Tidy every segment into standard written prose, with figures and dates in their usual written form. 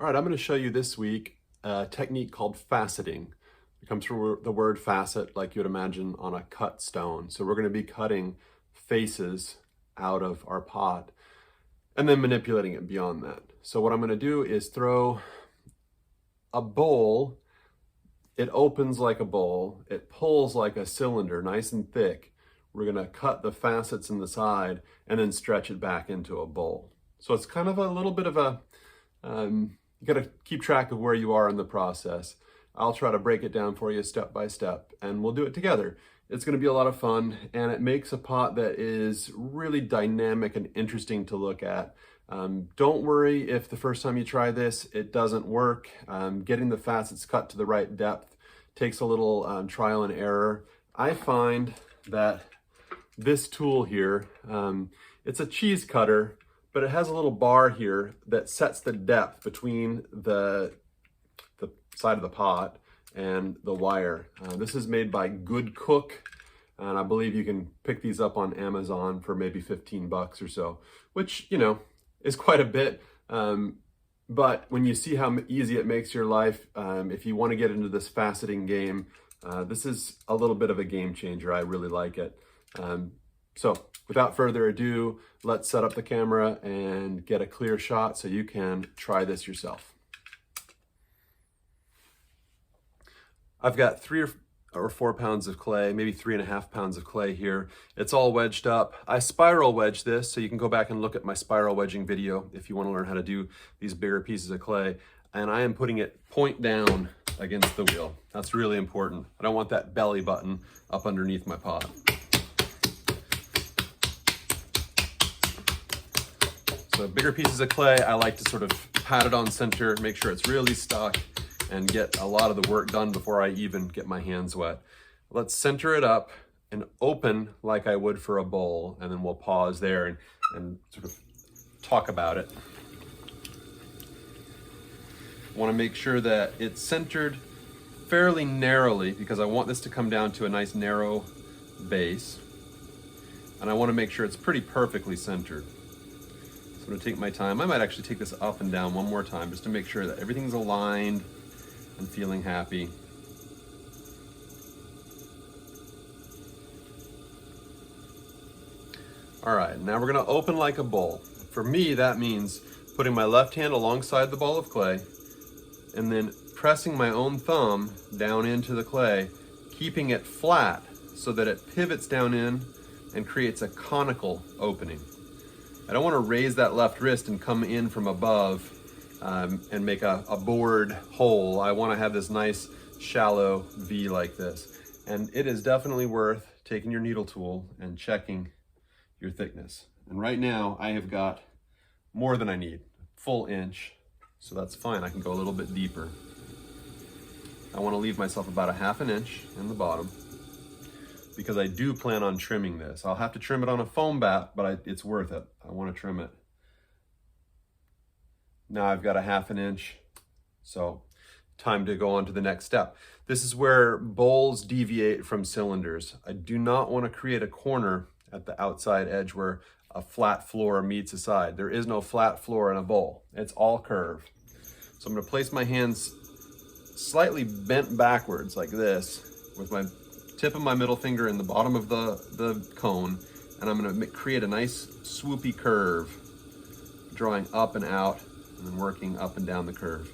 All right, I'm going to show you this week a technique called faceting. It comes from the word facet, like you would imagine on a cut stone. So we're going to be cutting faces out of our pot and then manipulating it beyond that. So what I'm going to do is throw a bowl. It opens like a bowl. It pulls like a cylinder, nice and thick. We're going to cut the facets in the side and then stretch it back into a bowl. So it's kind of a little bit of a, you got to keep track of where you are in the process. I'll try to break it down for you step by step, and we'll do it together. It's going to be a lot of fun, and it makes a pot that is really dynamic and interesting to look at. Don't worry if the first time you try this, it doesn't work. Getting the facets cut to the right depth takes a little trial and error. I find that this tool here, it's a cheese cutter, but it has a little bar here that sets the depth between the side of the pot and the wire. This is made by Good Cook, and I believe you can pick these up on Amazon for maybe 15 bucks or so, which, you know, is quite a bit. But when you see how easy it makes your life, if you want to get into this faceting game, this is a little bit of a game changer. I really like it. So without further ado, let's set up the camera and get a clear shot so you can try this yourself. I've got 3 or 4 pounds of clay, maybe 3.5 pounds of clay here. It's all wedged up. I spiral wedge this, so you can go back and look at my spiral wedging video if you want to learn how to do these bigger pieces of clay. And I am putting it point down against the wheel. That's really important. I don't want that belly button up underneath my pot. So bigger pieces of clay, I like to sort of pat it on center, make sure it's really stuck, and get a lot of the work done before I even get my hands wet. Let's center it up and open like I would for a bowl, and then we'll pause there and sort of talk about it. I want to make sure that it's centered fairly narrowly because I want this to come down to a nice narrow base, and I want to make sure it's pretty perfectly centered. So I'm going to take my time. I might actually take this up and down one more time just to make sure that everything's aligned and feeling happy. All right, now we're going to open like a bowl. For me, that means putting my left hand alongside the ball of clay and then pressing my own thumb down into the clay, keeping it flat so that it pivots down in and creates a conical opening. I don't want to raise that left wrist and come in from above and make a bored hole. I want to have this nice shallow V like this. And it is definitely worth taking your needle tool and checking your thickness. And right now I have got more than I need, full inch. So that's fine, I can go a little bit deeper. I want to leave myself about a ½ inch in the bottom because I do plan on trimming this. I'll have to trim it on a foam bat, but it's worth it. I want to trim it. Now I've got a ½ inch, so time to go on to the next step. This is where bowls deviate from cylinders. I do not want to create a corner at the outside edge where a flat floor meets a side. There is no flat floor in a bowl. It's all curved. So I'm going to place my hands slightly bent backwards like this with my tip of my middle finger in the bottom of the cone, and I'm going to create a nice swoopy curve, drawing up and out and then working up and down the curve.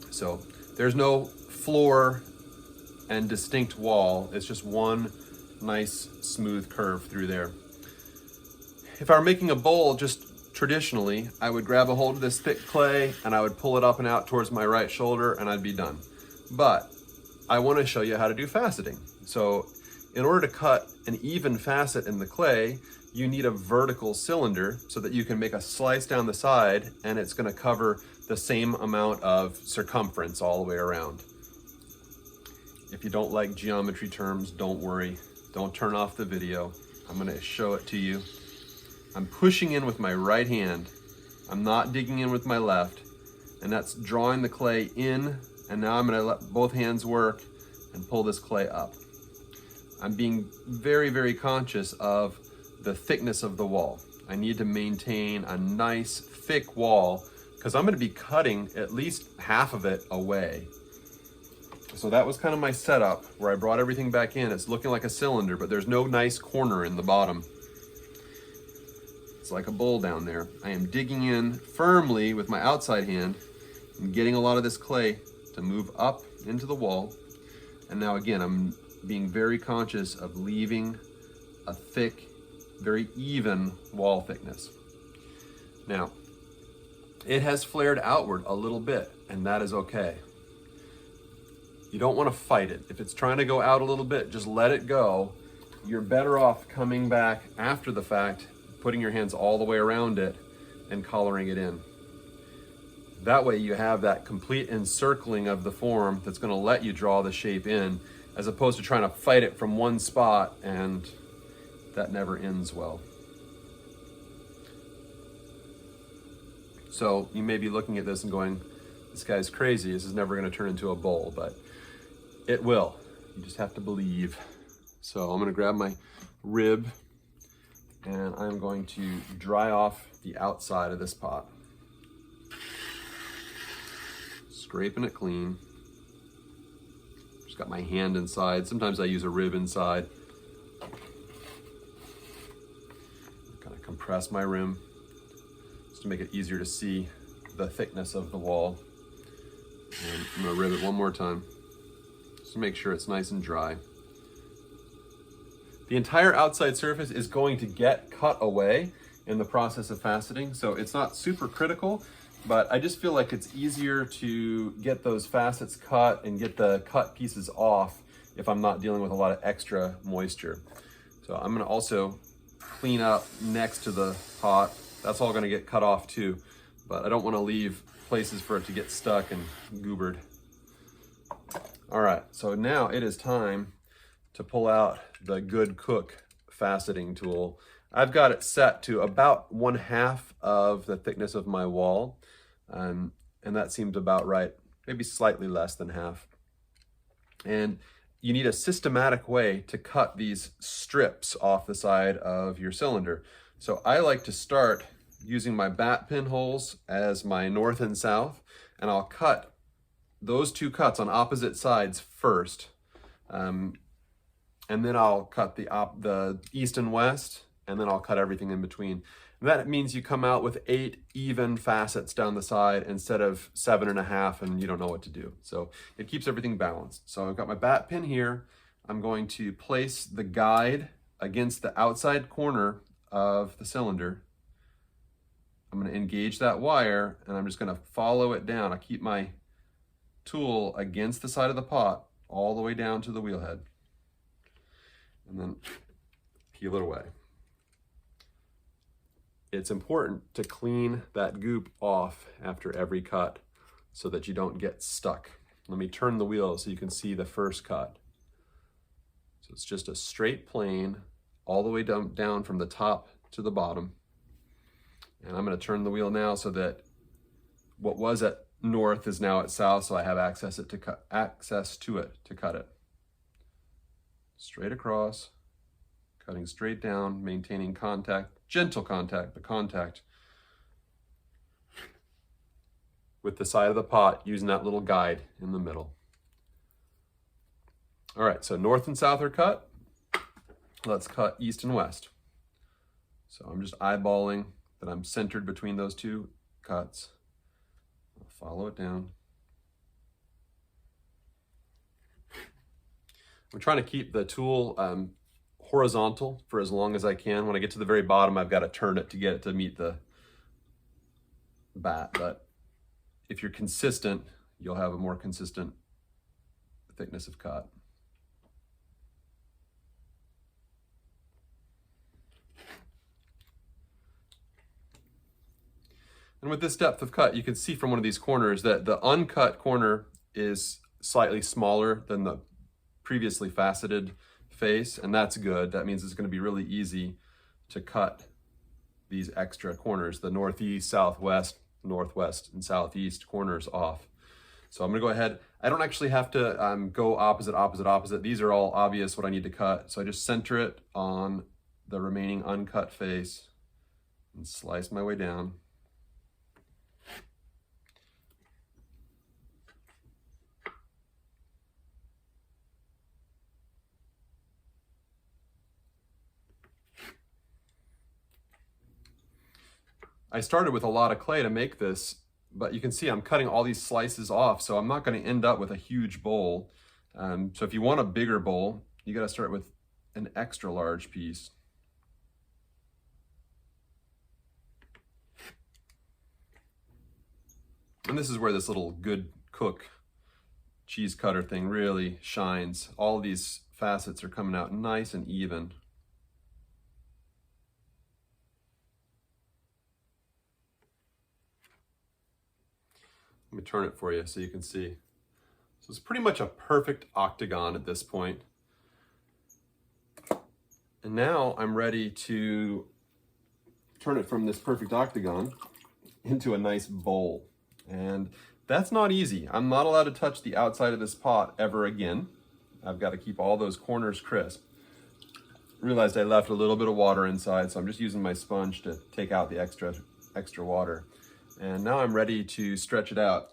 So there's no floor and distinct wall, it's just one nice smooth curve through there. If I were making a bowl just traditionally, I would grab a hold of this thick clay and I would pull it up and out towards my right shoulder and I'd be done. But I want to show you how to do faceting. So in order to cut an even facet in the clay, you need a vertical cylinder so that you can make a slice down the side and it's going to cover the same amount of circumference all the way around. If you don't like geometry terms, don't worry. Don't turn off the video. I'm going to show it to you. I'm pushing in with my right hand. I'm not digging in with my left. And that's drawing the clay in. And now I'm going to let both hands work and pull this clay up. I'm being very, very conscious of the thickness of the wall. I need to maintain a nice thick wall because I'm gonna be cutting at least half of it away. So that was kind of my setup where I brought everything back in. It's looking like a cylinder, but there's no nice corner in the bottom. It's like a bowl down there. I am digging in firmly with my outside hand and getting a lot of this clay to move up into the wall. And now again, I'm being very conscious of leaving a thick, very even wall thickness. Now, it has flared outward a little bit, and that is okay. You don't want to fight it. If it's trying to go out a little bit, just let it go. You're better off coming back after the fact, putting your hands all the way around it and collaring it in. That way you have that complete encircling of the form that's going to let you draw the shape in, as opposed to trying to fight it from one spot, and that never ends well. So you may be looking at this and going, this guy's crazy, this is never going to turn into a bowl, but it will. You just have to believe. So I'm going to grab my rib and I'm going to dry off the outside of this pot. Scraping it clean. Just got my hand inside. Sometimes I use a rib inside. Kind of compress my rim just to make it easier to see the thickness of the wall. And I'm going to rib it one more time just to make sure it's nice and dry. The entire outside surface is going to get cut away in the process of faceting, so it's not super critical, but I just feel like it's easier to get those facets cut and get the cut pieces off if I'm not dealing with a lot of extra moisture. So I'm going to also clean up next to the pot. That's all going to get cut off too, but I don't want to leave places for it to get stuck and goobered. All right, so now it is time to pull out the Good Cook faceting tool. I've got it set to about 1/2 of the thickness of my wall, and that seemed about right, maybe slightly less than half. And you need a systematic way to cut these strips off the side of your cylinder. So I like to start using my bat pin holes as my north and south, and I'll cut those two cuts on opposite sides first. And then I'll cut the east and west, and then I'll cut everything in between. And that means you come out with 8 even facets down the side instead of 7.5, and you don't know what to do. So it keeps everything balanced. So I've got my bat pin here. I'm going to place the guide against the outside corner of the cylinder. I'm going to engage that wire, and I'm just going to follow it down. I keep my tool against the side of the pot all the way down to the wheel head, and then peel it away. It's important to clean that goop off after every cut so that you don't get stuck. Let me turn the wheel so you can see the first cut. So it's just a straight plane all the way down from the top to the bottom. And I'm going to turn the wheel now so that what was at north is now at south, so I have access to it to cut it. Straight across, cutting straight down, maintaining contact, gentle contact, but contact with the side of the pot using that little guide in the middle. All right, so north and south are cut. Let's cut east and west. So I'm just eyeballing that I'm centered between those two cuts. I'll follow it down. I'm trying to keep the tool horizontal for as long as I can. When I get to the very bottom, I've got to turn it to get it to meet the bat. But if you're consistent, you'll have a more consistent thickness of cut. And with this depth of cut, you can see from one of these corners that the uncut corner is slightly smaller than the previously faceted face, and that's good. That means it's going to be really easy to cut these extra corners, the northeast, southwest, northwest, and southeast corners off. So I'm going to go ahead. I don't actually have to go opposite, opposite, opposite. These are all obvious what I need to cut. So I just center it on the remaining uncut face and slice my way down. I started with a lot of clay to make this, but you can see I'm cutting all these slices off, so I'm not going to end up with a huge bowl. So if you want a bigger bowl, you got to start with an extra large piece. And this is where this little Good Cook cheese cutter thing really shines. All these facets are coming out nice and even. Let me turn it for you so you can see. So it's pretty much a perfect octagon at this point. And now I'm ready to turn it from this perfect octagon into a nice bowl. And that's not easy. I'm not allowed to touch the outside of this pot ever again. I've got to keep all those corners crisp. Realized I left a little bit of water inside, so I'm just using my sponge to take out the extra water. And now I'm ready to stretch it out.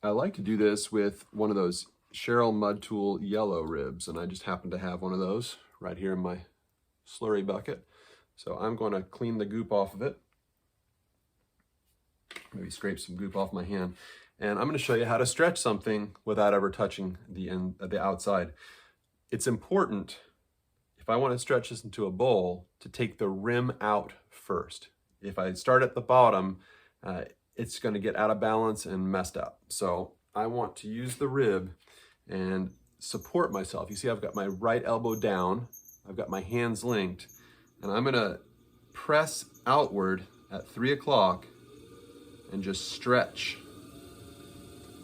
I like to do this with one of those Cheryl Mud Tool yellow ribs, and I just happen to have one of those right here in my slurry bucket. So I'm going to clean the goop off of it. Maybe scrape some goop off my hand. And I'm going to show you how to stretch something without ever touching the outside. It's important, if I want to stretch this into a bowl, to take the rim out first. If I start at the bottom, it's going to get out of balance and messed up. So I want to use the rib and support myself. You see, I've got my right elbow down, I've got my hands linked, and I'm going to press outward at 3 o'clock and just stretch.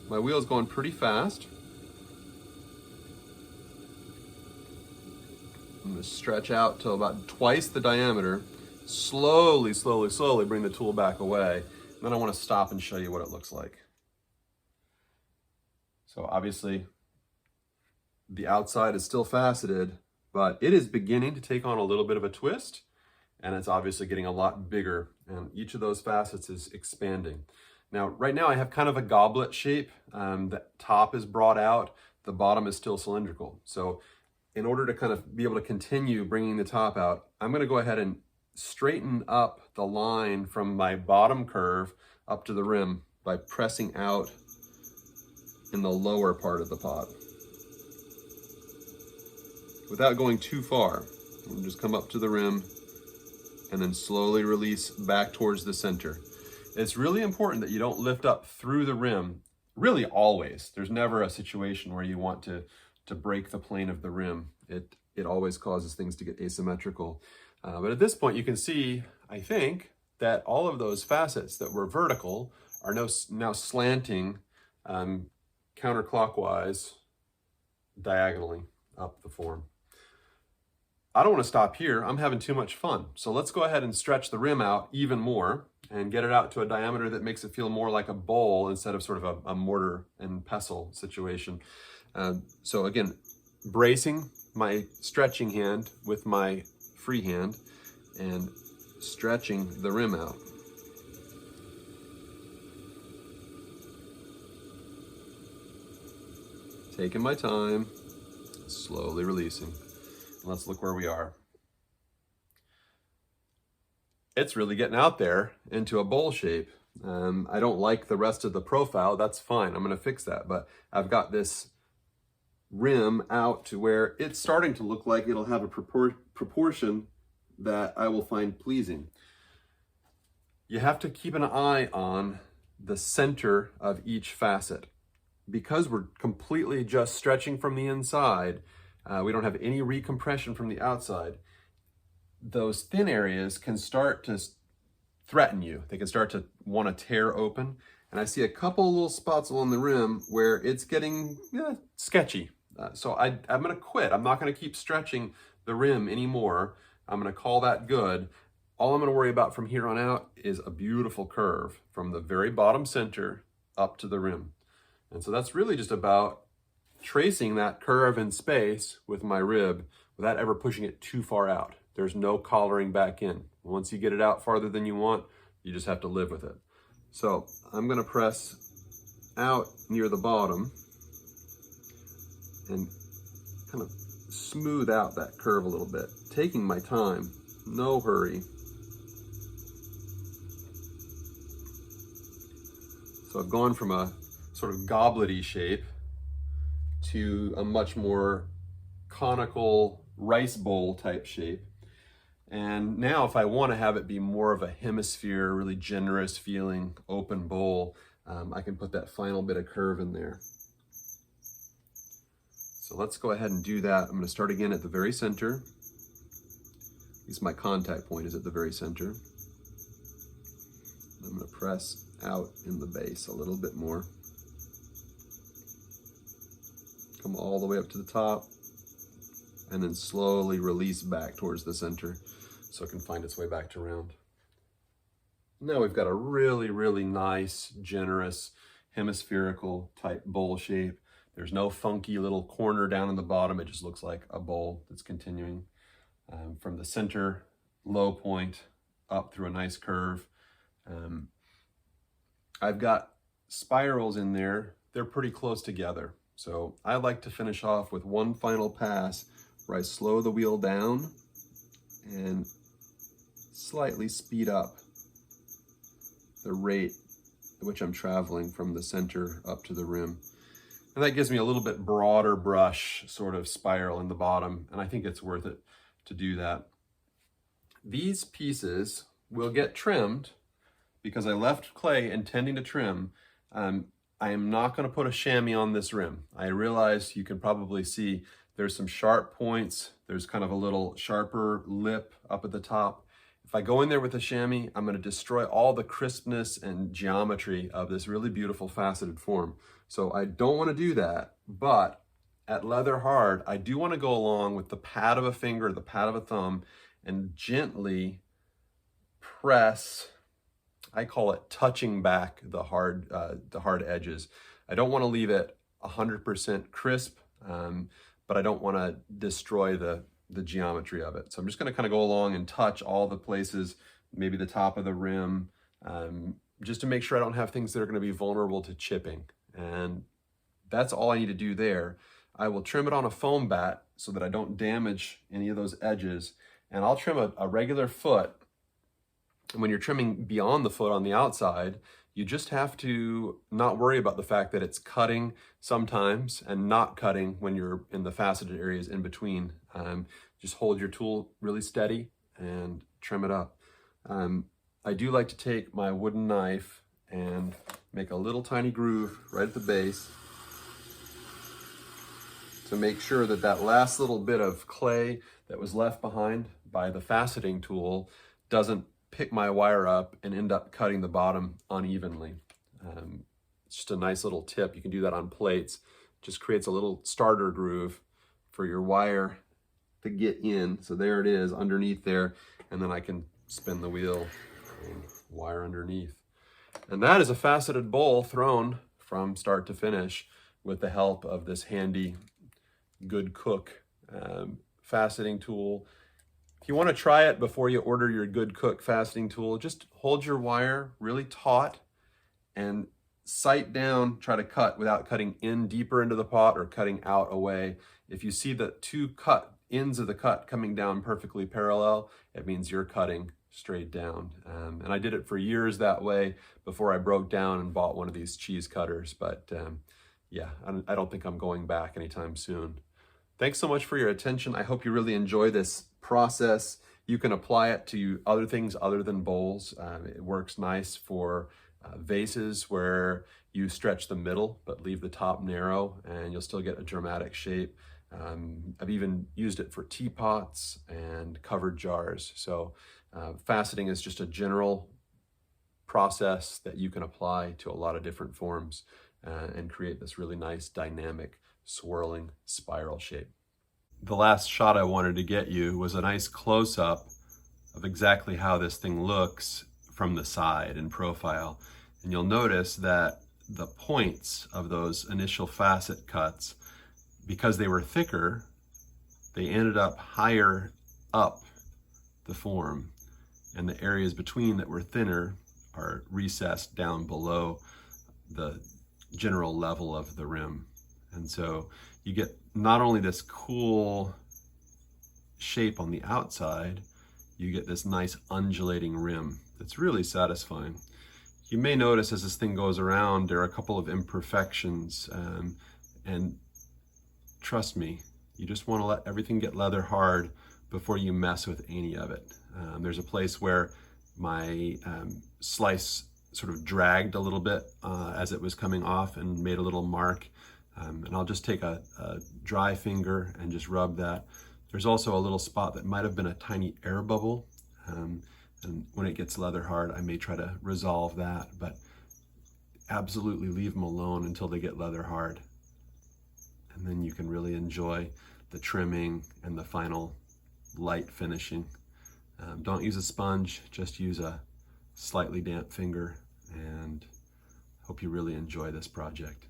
My wheel's going pretty fast. I'm going to stretch out till about twice the diameter. Slowly, slowly, slowly bring the tool back away. Then I want to stop and show you what it looks like. So obviously the outside is still faceted, but it is beginning to take on a little bit of a twist, and it's obviously getting a lot bigger, and each of those facets is expanding. Now, right now I have kind of a goblet shape. The top is brought out, the bottom is still cylindrical. So in order to kind of be able to continue bringing the top out, I'm going to go ahead and straighten up the line from my bottom curve up to the rim by pressing out in the lower part of the pot without going too far. We'll just come up to the rim and then slowly release back towards the center. It's really important that you don't lift up through the rim, really always. There's never a situation where you want to break the plane of the rim. It always causes things to get asymmetrical. But at this point, you can see, I think, that all of those facets that were vertical are now slanting counterclockwise, diagonally up the form. I don't want to stop here. I'm having too much fun. So let's go ahead and stretch the rim out even more and get it out to a diameter that makes it feel more like a bowl instead of sort of a mortar and pestle situation. So again, bracing my stretching hand with my free hand and stretching the rim out. Taking my time, slowly releasing. Let's look where we are. It's really getting out there into a bowl shape. I don't like the rest of the profile. That's fine. I'm going to fix that. But I've got this rim out to where it's starting to look like it'll have a proportion that I will find pleasing. You have to keep an eye on the center of each facet. Because we're completely just stretching from the inside, we don't have any recompression from the outside. Those thin areas can start to threaten you. They can start to want to tear open. And I see a couple little spots along the rim where it's getting sketchy. So I'm going to quit. I'm not going to keep stretching the rim anymore. I'm going to call that good. All I'm going to worry about from here on out is a beautiful curve from the very bottom center up to the rim. And so that's really just about tracing that curve in space with my rib without ever pushing it too far out. There's no collaring back in. Once you get it out farther than you want, you just have to live with it. So I'm going to press out near the bottom and kind of smooth out that curve a little bit, taking my time, No hurry. So I've gone from a sort of goblet-y shape to a much more conical rice bowl type shape. And now if I want to have it be more of a hemisphere, really generous feeling open bowl, I can put that final bit of curve in there. So let's go ahead and do that. I'm going to start again at the very center. At least my contact point is at the very center. I'm going to press out in the base a little bit more. Come all the way up to the top, and then slowly release back towards the center so it can find its way back to round. Now we've got a really, really nice, generous, hemispherical type bowl shape. There's no funky little corner down in the bottom. It just looks like a bowl that's continuing from the center low point up through a nice curve. I've got spirals in there. They're pretty close together. So I like to finish off with one final pass where I slow the wheel down and slightly speed up the rate at which I'm traveling from the center up to the rim. And that gives me a little bit broader brush sort of spiral in the bottom, and I think it's worth it to do that. These pieces will get trimmed because I left clay intending to trim. I am not going to put a chamois on this rim. I realize you can probably see there's some sharp points. There's kind of a little sharper lip up at the top. If I go in there with a chamois, I'm going to destroy all the crispness and geometry of this really beautiful faceted form. So I don't want to do that, but at leather hard, I do want to go along with the pad of a finger, the pad of a thumb, and gently press, I call it touching back the hard edges. I don't want to leave it 100% crisp, but I don't want to destroy the geometry of it. So I'm just going to kind of go along and touch all the places, maybe the top of the rim, just to make sure I don't have things that are going to be vulnerable to chipping. And that's all I need to do there. I will trim it on a foam bat so that I don't damage any of those edges. And I'll trim a regular foot. And when you're trimming beyond the foot on the outside, you just have to not worry about the fact that it's cutting sometimes and not cutting when you're in the faceted areas in between. Just hold your tool really steady and trim it up. I do like to take my wooden knife and make a little tiny groove right at the base to make sure that that last little bit of clay that was left behind by the faceting tool doesn't pick my wire up and end up cutting the bottom unevenly. It's just a nice little tip. You can do that on plates. Just creates a little starter groove for your wire to get in. So there it is underneath there, and then I can spin the wheel and wire underneath. And that is a faceted bowl thrown from start to finish with the help of this handy Good Cook faceting tool. If you want to try it before you order your Good Cook faceting tool, just hold your wire really taut and sight down, try to cut without cutting in deeper into the pot or cutting out away. If you see the two ends of the cut coming down perfectly parallel, it means you're cutting straight down. And I did it for years that way before I broke down and bought one of these cheese cutters. But yeah, I don't think I'm going back anytime soon. Thanks so much for your attention. I hope you really enjoy this process. You can apply it to other things other than bowls. It works nice for vases where you stretch the middle but leave the top narrow, and you'll still get a dramatic shape. I've even used it for teapots and covered jars. So faceting is just a general process that you can apply to a lot of different forms and create this really nice dynamic swirling spiral shape. The last shot I wanted to get you was a nice close-up of exactly how this thing looks from the side in profile. And you'll notice that the points of those initial facet cuts, because they were thicker, they ended up higher up the form, and the areas between that were thinner are recessed down below the general level of the rim. And so you get not only this cool shape on the outside, you get this nice undulating rim that's really satisfying. You may notice as this thing goes around, there are a couple of imperfections, and trust me, you just want to let everything get leather hard before you mess with any of it. There's a place where my slice sort of dragged a little bit as it was coming off and made a little mark. And I'll just take a dry finger and just rub that. There's also a little spot that might have been a tiny air bubble. And when it gets leather hard, I may try to resolve that, but absolutely leave them alone until they get leather hard. And then you can really enjoy the trimming and the final light finishing. Don't use a sponge, just use a slightly damp finger, and hope you really enjoy this project.